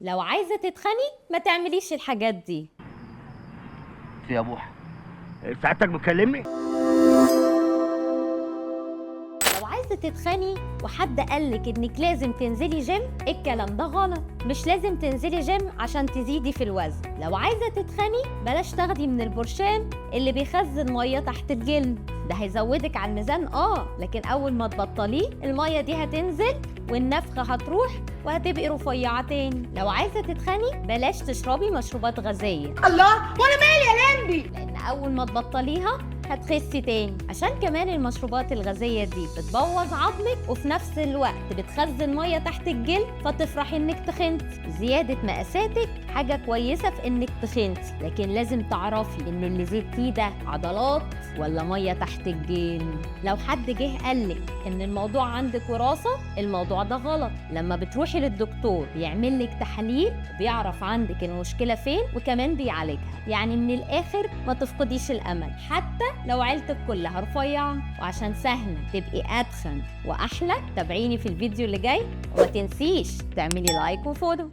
لو عايزة تتخني ما تعمليش الحاجات دي. يا بوحة ساعتك بتكلمني؟ لو عايزة تتخني وحد قالك انك لازم تنزلي جيم، الكلام ده غلط. مش لازم تنزلي جيم عشان تزيدي في الوزن. لو عايزة تتخني بلاش تاخدي من البرشام اللي بيخزن مية تحت الجلد، ده هيزودك على الميزان لكن اول ما تبطليه المية دي هتنزل والنفخة هتروح وهتبقي رفيعة تاني. لو عايزة تتخني بلاش تشربي مشروبات غازية. الله، وانا مالي يا لمبي؟ لان اول ما تبطليها هتخسي تاني، عشان كمان المشروبات الغازية دي بتبوظ عظمك وفي نفس الوقت بتخزن مية تحت الجلد فتفرحي انك تخنتي. زيادة مقاساتك حاجة كويسة في انك تخنتي، لكن لازم تعرفي ان اللي زدتيه ده عضلات ولا مية تحت الجلد. لو حد جه قالك ان الموضوع عندك وراثة، الموضوع ده غلط. لما بتروحي للدكتور بيعمل لك تحاليل وبيعرف عندك المشكلة فين وكمان بيعالجها. يعني من الاخر ما تفقديش الامل حتى لو عيلتك كلها رفيعة. وعشان سهلة تبقي أدخن وأحلى، تابعيني في الفيديو اللي جاي وما تنسيش تعملي لايك وفولو.